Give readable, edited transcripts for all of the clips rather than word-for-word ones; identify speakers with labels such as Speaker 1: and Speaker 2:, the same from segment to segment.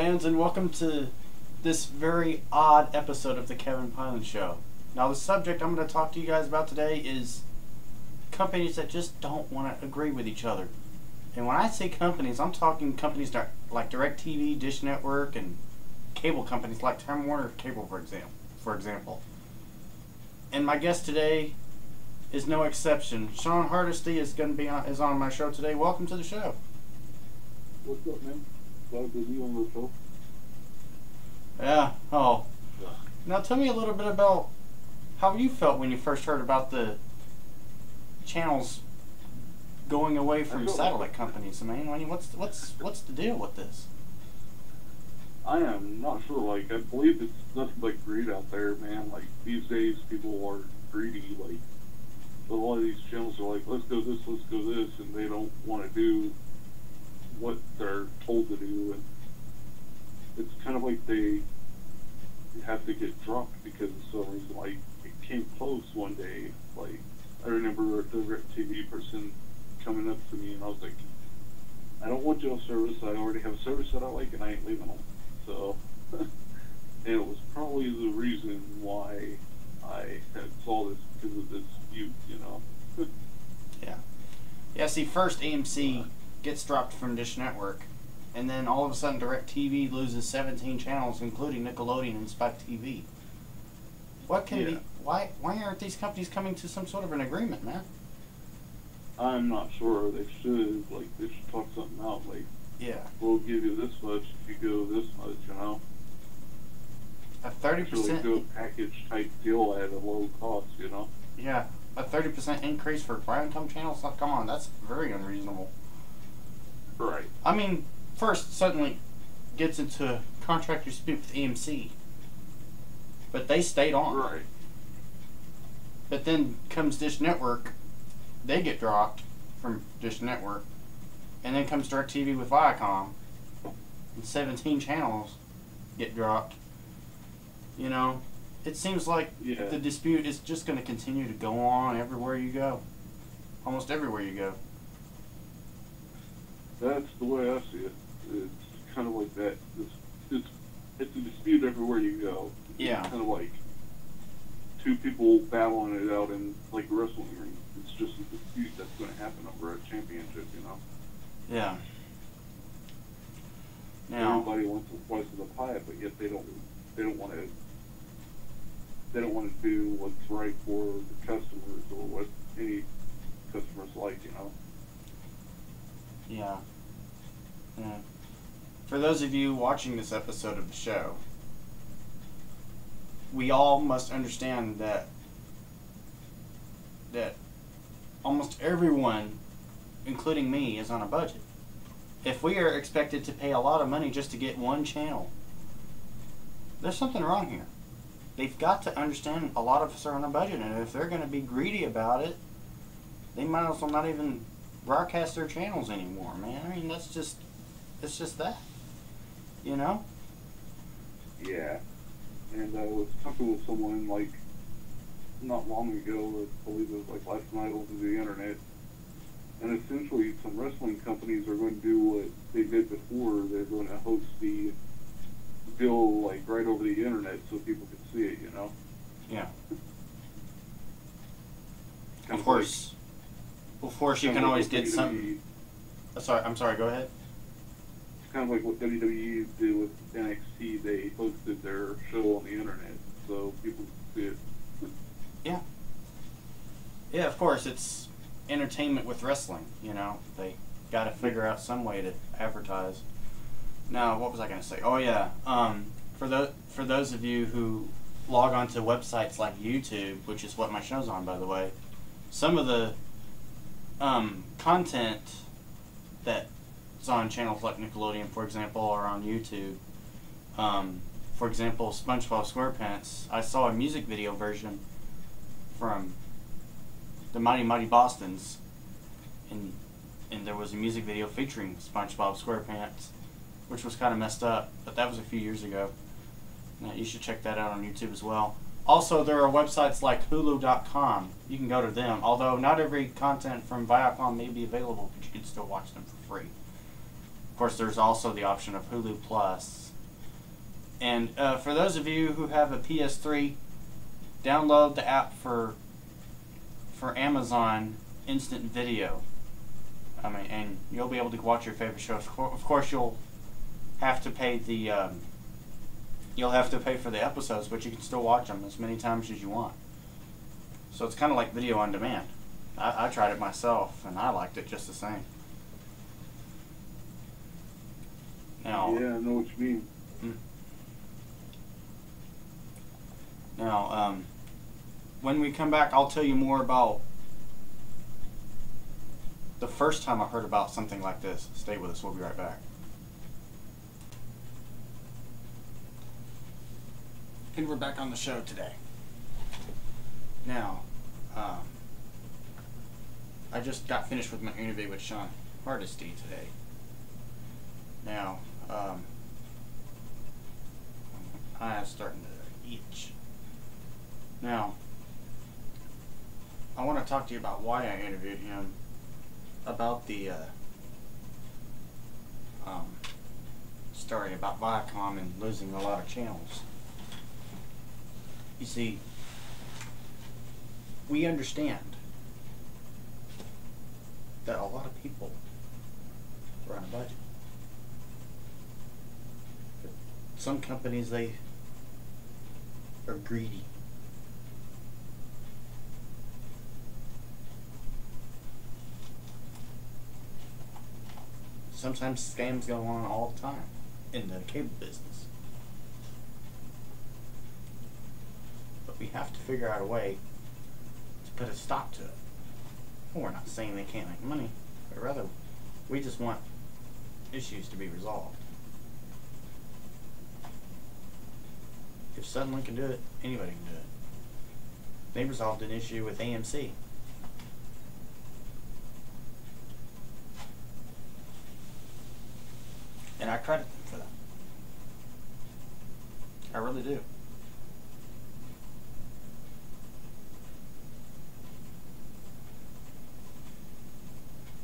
Speaker 1: fans, and welcome to this very odd episode of the Kevin Piland Show. Now, the subject I'm going to talk to you guys about today is companies that just don't want to agree with each other. And when I say companies, I'm talking companies like DirecTV, Dish Network, and cable companies like Time Warner Cable, for example. And my guest today is no exception. Sean Hardesty is on my show today. Welcome to the show.
Speaker 2: What's up, man? Glad to be on the show.
Speaker 1: Yeah. Oh.
Speaker 2: Yeah.
Speaker 1: Now tell me a little bit about how you felt when you first heard about the channels going away from satellite companies. I mean, what's the deal with this?
Speaker 2: I am not sure. Like, I believe it's nothing but greed out there, man. Like, these days, people are greedy. Like, a lot of these channels are like, let's go this, and they don't want to do what they're told to do, and it's kind of like they have to get dropped because of some reason. Like, it came close one day. Like, I remember a DirecTV person coming up to me, and I was like, I don't want your service. I already have a service that I like, and I ain't leaving them. So, and it was probably the reason why I had saw this, because of this feud, you know.
Speaker 1: Yeah. Yeah, see, first AMC gets dropped from Dish Network, and then all of a sudden DirecTV loses 17 channels, including Nickelodeon and Spike TV. What can be? Why aren't these companies coming to some sort of an agreement, man?
Speaker 2: I'm not sure. They should. Like, they should talk something out. Like,
Speaker 1: yeah,
Speaker 2: we'll give you this much if you go this much, you know.
Speaker 1: A 30%.
Speaker 2: Really good package type deal at a low cost, you know.
Speaker 1: Yeah, a 30% increase for Viacom channels. Oh, come on, that's very unreasonable.
Speaker 2: Right.
Speaker 1: I mean, first suddenly gets into a contract dispute with AMC, but they stayed on.
Speaker 2: Right.
Speaker 1: But then comes Dish Network, they get dropped from Dish Network, and then comes DirecTV with Viacom, and 17 channels get dropped. You know, it seems like the dispute is just going to continue to go on everywhere you go. Almost everywhere you go.
Speaker 2: That's the way I see it. It's kind of like that. It's a dispute everywhere you go.
Speaker 1: Yeah.
Speaker 2: It's kind of like two people battling it out in, like, a wrestling ring. It's just a dispute that's going to happen over a championship, you know?
Speaker 1: Yeah. Now,
Speaker 2: everybody wants a slice of the pie, but yet they don't want to. They don't want to do what's right for the customers or what any customers like, you know?
Speaker 1: yeah. Yeah. For those of you watching this episode of the show, we all must understand that almost everyone, including me, is on a budget. If we are expected to pay a lot of money just to get one channel, there's something wrong here. They've got to understand a lot of us are on a budget, and if they're going to be greedy about it, they might as well not even broadcast their channels anymore, man. I mean, it's just that, you know?
Speaker 2: Yeah. And I was talking with someone, like, not long ago, I believe it was like last night over the internet, and essentially some wrestling companies are going to do what they did before. They're going to host the deal, like, right over the internet so people can see it, you know?
Speaker 1: Yeah.
Speaker 2: Kind
Speaker 1: of course you can always get some. I'm sorry, go ahead.
Speaker 2: It's kind of like what WWE did with NXT. They hosted their show on the internet so people could see it.
Speaker 1: Yeah. Yeah, of course, it's entertainment with wrestling, you know. They got to figure out some way to advertise. Now, what was I going to say? Oh, yeah. For those of you who log on to websites like YouTube, which is what my show's on, by the way, some of the content that's on channels like Nickelodeon, for example, or on YouTube, for example, SpongeBob SquarePants, I saw a music video version from the Mighty Mighty Bostons, and there was a music video featuring SpongeBob SquarePants, which was kind of messed up, but that was a few years ago. Now, you should check that out on YouTube as well. Also, there are websites like Hulu.com. You can go to them, although not every content from Viacom may be available, but you can still watch them for free. Of course, there's also the option of Hulu Plus, And for those of you who have a PS3, download the app for Amazon Instant Video. And you'll be able to watch your favorite shows. Of course, you'll have to pay the for the episodes, but you can still watch them as many times as you want. So it's kind of like video on demand. I tried it myself, and I liked it just the same. Now,
Speaker 2: yeah, I know what you mean.
Speaker 1: Now, when we come back, I'll tell you more about the first time I heard about something like this. Stay with us. We'll be right back. And we're back on the show today. Now, I just got finished with my interview with Sean Hardesty today. Now, I am starting to itch. Now, I want to talk to you about why I interviewed him, about the story about Viacom and losing a lot of channels. You see, we understand that a lot of people are on a budget. But some companies, they are greedy. Sometimes scams go on all the time in the cable business. But we have to figure out a way to put a stop to it. We're not saying they can't make money, but rather we just want issues to be resolved. If Suddenlink can do it, anybody can do it. They resolved an issue with AMC. And I credit them for that. I really do.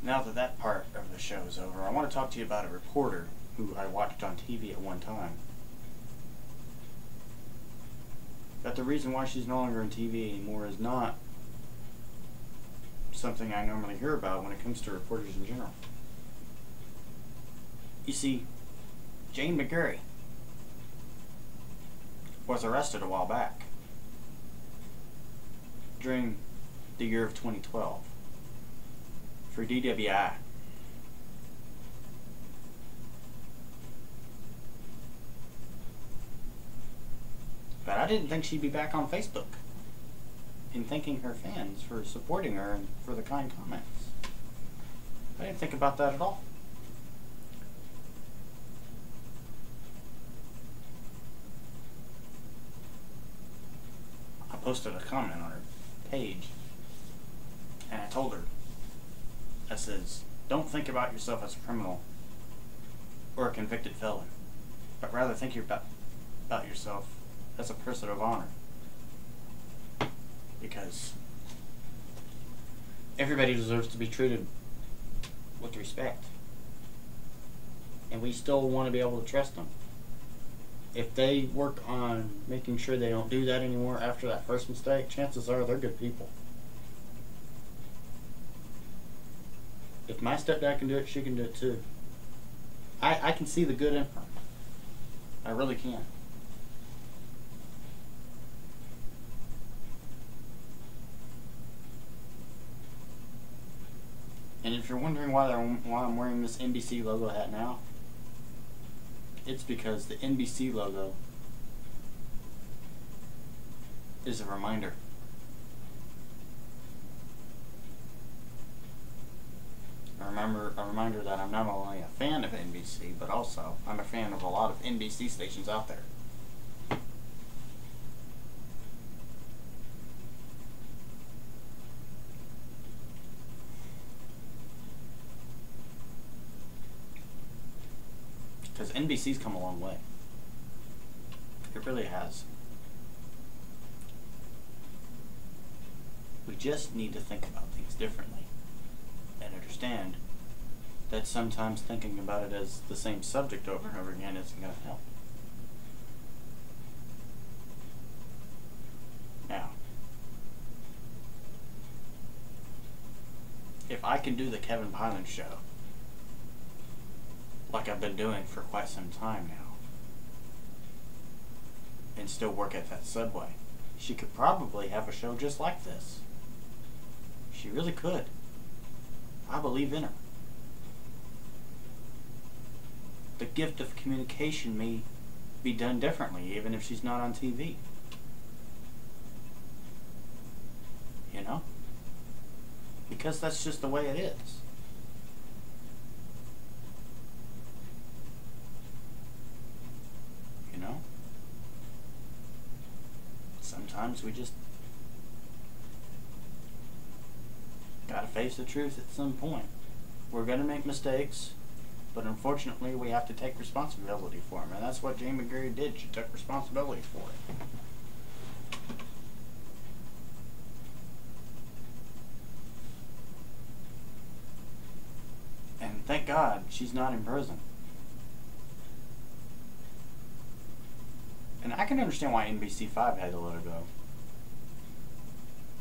Speaker 1: Now that that part of the show is over, I want to talk to you about a reporter who I watched on TV at one time. But the reason why she's no longer on TV anymore is not something I normally hear about when it comes to reporters in general. You see, Jane McGarry was arrested a while back during the year of 2012 for DWI. But I didn't think she'd be back on Facebook and thanking her fans for supporting her and for the kind comments. I didn't think about that at all. I posted a comment on her page and I told her, I says, don't think about yourself as a criminal or a convicted felon, but rather think about yourself as a person of honor. Because everybody deserves to be treated with respect. And we still want to be able to trust them. If they work on making sure they don't do that anymore after that first mistake, chances are they're good people. If my stepdad can do it, she can do it too. I can see the good in her. I really can. And if you're wondering why I'm wearing this NBC logo hat now, it's because the NBC logo is a reminder. A reminder that I'm not only a fan of NBC, but also I'm a fan of a lot of NBC stations out there. Because NBC's come a long way. It really has. We just need to think about things differently and understand that sometimes thinking about it as the same subject over and over again isn't going to help. I can do the Kevin Piland show like I've been doing for quite some time now and still work at that Subway. She could probably have a show just like this. She really could. I believe in her. The gift of communication may be done differently even if she's not on TV. You know? Because that's just the way it is. You know? Sometimes we just gotta face the truth at some point. We're gonna make mistakes, but unfortunately we have to take responsibility for them. And that's what Jane McGarry did. She took responsibility for it. And thank God she's not in prison. And I can understand why NBC5 had to let her go.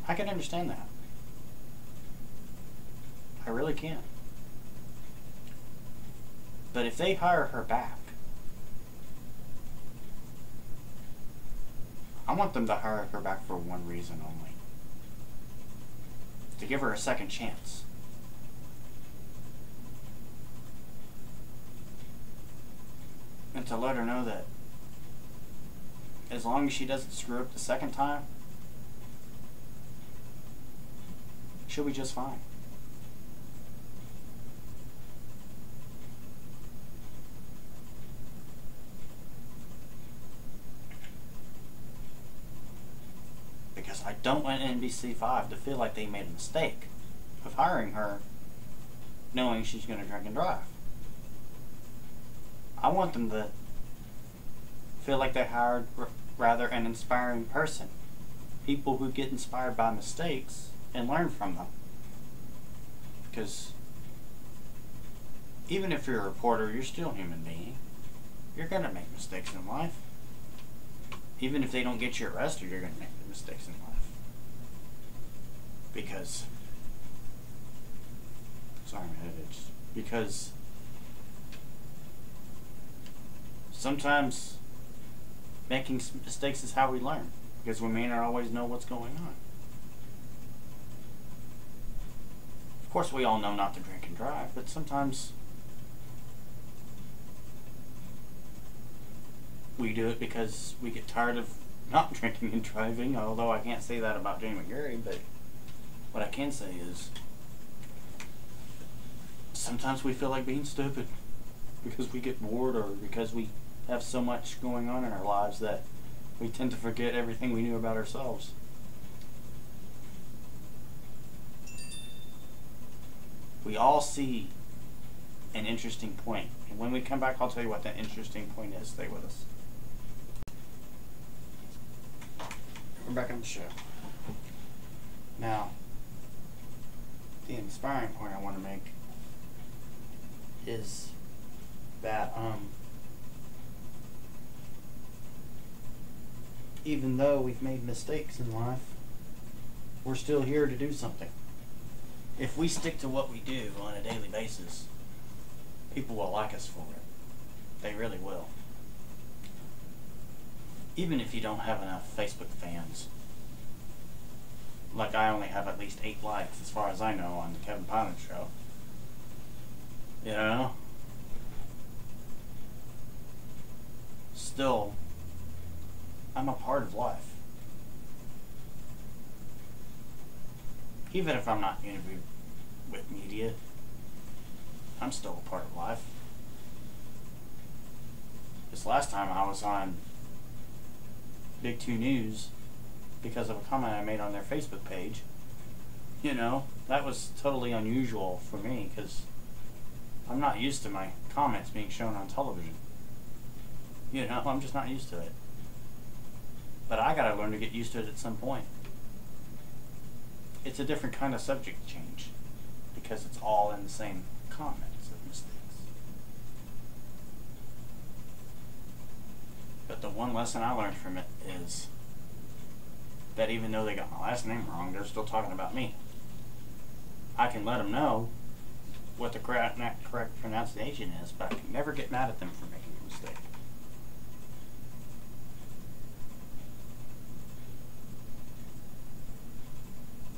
Speaker 1: I can understand that. I really can. But if they hire her back, I want them to hire her back for one reason only. To give her a second chance. And to let her know that as long as she doesn't screw up the second time, she'll be just fine. Because I don't want NBC5 to feel like they made a mistake of hiring her knowing she's going to drink and drive. I want them to feel like they hired rather an inspiring person. People who get inspired by mistakes and learn from them. Because even if you're a reporter, you're still a human being. You're going to make mistakes in life. Even if they don't get you arrested, you're going to make mistakes in life. Because, sorry, my head itches. Because sometimes making mistakes is how we learn. Because we may not always know what's going on. Of course, we all know not to drink and drive, but sometimes we do it because we get tired of not drinking and driving, although I can't say that about Jane McGarry, but what I can say is sometimes we feel like being stupid because we get bored or because we have so much going on in our lives that we tend to forget everything we knew about ourselves. We all see an interesting point, and when we come back I'll tell you what that interesting point is. Stay with us. We're back on the show. Now, the inspiring point I want to make is that even though we've made mistakes in life, we're still here to do something. If we stick to what we do on a daily basis, people will like us for it. They really will. Even if you don't have enough Facebook fans. Like I only have at least 8 likes as far as I know on the Kevin Piland show. You know? Still, I'm a part of life. Even if I'm not interviewed with media, I'm still a part of life. This last time I was on Big 2 News because of a comment I made on their Facebook page. You know, that was totally unusual for me because I'm not used to my comments being shown on television. You know, I'm just not used to it. But I gotta learn to get used to it at some point. It's a different kind of subject change because it's all in the same comments of mistakes. But the one lesson I learned from it is that even though they got my last name wrong, they're still talking about me. I can let them know what the correct pronunciation is, but I can never get mad at them for making a mistake.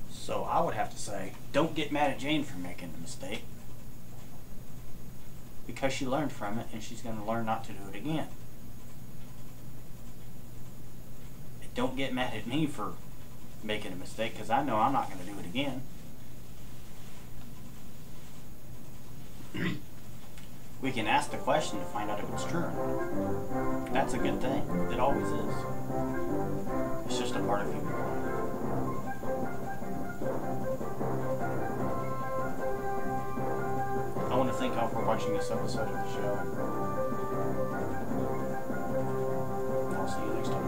Speaker 1: So I would have to say, don't get mad at Jane for making a mistake, because she learned from it and she's going to learn not to do it again. And don't get mad at me for making a mistake, because I know I'm not going to do it again. We can ask the question to find out if it's true or not. That's a good thing. It always is. It's just a part of human life. I want to thank y'all for watching this episode of the show. I'll see you next time.